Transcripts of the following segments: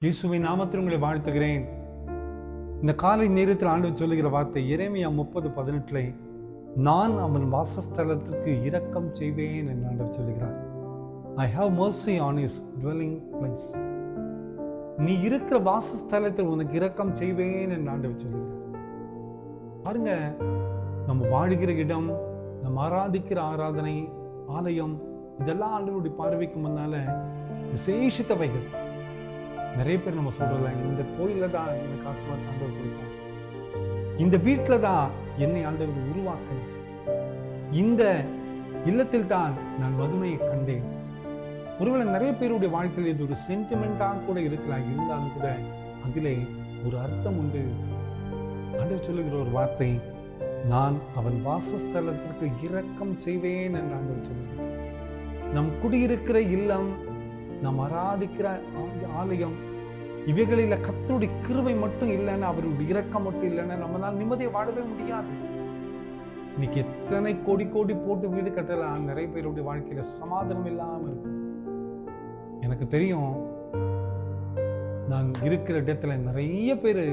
இயேசுவின் நாமத்தில் உங்களை வாழ்த்துகிறேன். இந்த காலை நேரத்தில் ஆண்டவர் சொல்லுகிற வார்த்தை எரேமியா 30:18 நான் அவன் வாசஸ்தலத்திற்கு இரக்கம் செய்வேன் என்று ஆண்டவர் சொல்லுகிறார். I have mercy on his dwelling place. நீ இருக்கிற வாசஸ்தலத்தில் உனக்கு இரக்கம் செய்வேன் என்று ஆண்டவர் சொல்லுகிறார். பாருங்க, நம்ம வாழ்கிற இடம், நம்ம ஆராதிக்கிற ஆராதனை ஆலயம், இதெல்லாம் ஆண்டவருடைய பார்வைக்கு முன்னால விசேஷித்தவைகள். நிறைய பேர் நம்ம சொல்றல, இந்த கோயில்ல தான் எனக்கு ஆசீர்வாதம் ஆண்டவர் கொடுத்தார், இந்த வீட்டுல தான் என்னை ஆண்டவர் உருவாக்கினார், இந்த இல்லத்தில் தான் நான் மகிமையை கண்டேன். ஒருவேளை நிறைய பேருடைய வாழ்க்கையில் இது ஒரு சென்டிமெண்டாக கூட இருக்கலாம். இருந்தாலும் கூட அதிலே ஒரு அர்த்தம் உண்டு. ஆண்டவர் சொல்லுகிற ஒரு வார்த்தை, நான் அவன் வாசஸ்தலத்திற்கு இரக்கம் செய்வேன் என்று ஆண்டவர் சொல்லுகிறார். நம் குடியிருக்கிற இல்லம், நாம் ஆராதிக்கிற ஆலயம், இவைகளில கர்த்தருடைய கிருபை மட்டும் இல்லைன்னா, அவருடைய இரக்கம் மட்டும் இல்லைன்னா நம்மளால் நிம்மதியை வாழவே முடியாது. இன்னைக்கு எத்தனை கோடி கோடி போட்டு வீடு கட்டலாம், நிறைய பேருடைய வாழ்க்கையில சமாதானம் இல்லாம இருக்கு. எனக்கு தெரியும், நான் இருக்கிற இடத்துல நிறைய பேர்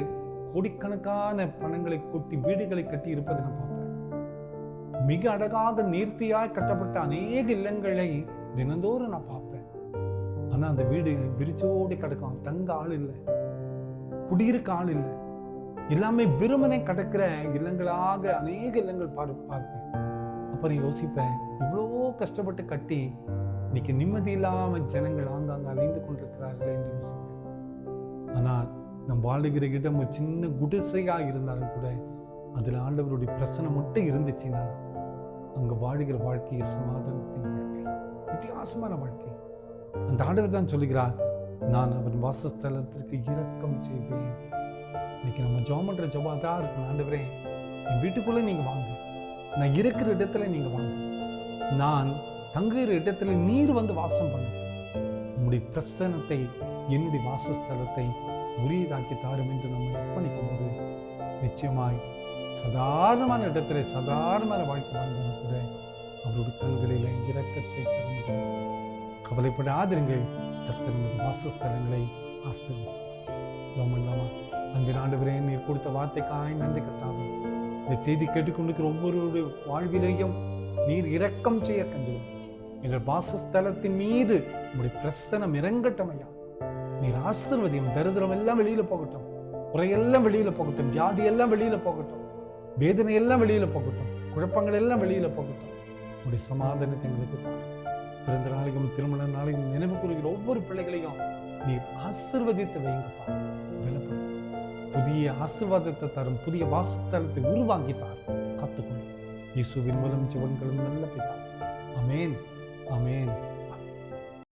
கோடிக்கணக்கான பணங்களை கொட்டி வீடுகளை கட்டி இருப்பதை நான் பார்ப்பேன். மிக அழகாக நேர்த்தியாய் கட்டப்பட்ட அநேக இல்லங்களை தினந்தோறும் நான் பார்ப்பேன். ஆனா அந்த வீடு விரிச்சோடி கிடக்கும், தங்க ஆள் இல்லை, குடியிருக்க ஆள் இல்லை, எல்லாமே வெறுமனே கிடக்கிற இல்லங்களாக அநேக இல்லங்கள் பார்ப்பேன். அப்புறம் யோசிப்பேன், இவ்வளோ கஷ்டப்பட்டு கட்டி இன்னைக்கு நிம்மதி இல்லாம ஜனங்கள் ஆங்காங்க அலைந்து கொண்டிருக்கிறார்கள் என்று யோசிப்பேன். ஆனால் நம் வாழுகிற இடம் ஒரு சின்ன குடிசையா இருந்தாலும் கூட அதுல ஆண்டவருடைய பிரசனம் மட்டும் இருந்துச்சுன்னா அங்க வாழுகிற வாழ்க்கையை சமாதானத்தின் வாழ்க்கை, வித்தியாசமான வாழ்க்கை. அந்த ஆண்டவர் தான் சொல்லுகிறார், நான் அவன் வாசஸ்தலத்திற்கு இரக்கம் செய்வேன். இன்னைக்கு நம்ம ஜெபம் பண்ற ஜெபம் தான் இருக்கணும். ஆண்டவரே, என் வீட்டுக்குள்ள நீங்க வாங்க, நான் இருக்கிற இடத்துல நீங்க வாங்க, நான் தங்குகிற இடத்துல நீர் வந்து வாசம் பண்ணுங்க, உங்களுடைய பிரசனத்தை, என்னுடைய வாசஸ்தலத்தை உரியதாக்கி தாரும் என்று நம்ம அர்ப்பணிக்கும் போது நிச்சயமாய் சாதாரணமான இடத்துல சாதாரணமான வாழ்க்கை வாழ்ந்தாலும் கூட அவருடைய கண்களில இரக்கத்தை பெற முடியும். கவலைப்படாதிருங்கள், கர்த்தர் நமது வாசஸ்தலங்களை ஆசீர்வதிப்பார். ஜெபம். அன்பின் ஆண்டவரே, நீர் கொடுத்த வார்த்தைக்காய் நன்றி கர்த்தாவே. இந்த செய்தி கேட்டுக்கொண்டிருக்கிற ஒவ்வொருடைய வாழ்விலையும் நீர் இரக்கம் செய்ய கஞ்சுவோம். எங்கள் வாசஸ்தலத்தின் மீது உங்களுடைய பிரசனம் இறங்கட்டும் ஐயா. நீர் ஆசீர்வதியும். தரித்திரம் எல்லாம் வெளியில போகட்டும், குறையெல்லாம் வெளியில போகட்டும், வியாதி எல்லாம் வெளியில போகட்டும், வேதனை எல்லாம் வெளியில போகட்டும், குழப்பங்கள் எல்லாம் வெளியில போகட்டும். உங்களுடைய சமாதானத்தை எங்களுக்கு தாரும். பிறந்த நாளையும் திருமண நாளையும் நினைவு கூறுகிற ஒவ்வொரு பிள்ளைகளையும் நீர் ஆசீர்வதித்து வைங்கப்பா, பலப்படுத்த புதிய ஆசீர்வாதத்தை தரும், புதிய வாசஸ்தலத்தை உருவாக்கி தாரும், காத்துக்கொள்ளும். இயேசுவின் மூலம் ஜெபங்களும் நல்ல பிதா. ஆமென், ஆமென்.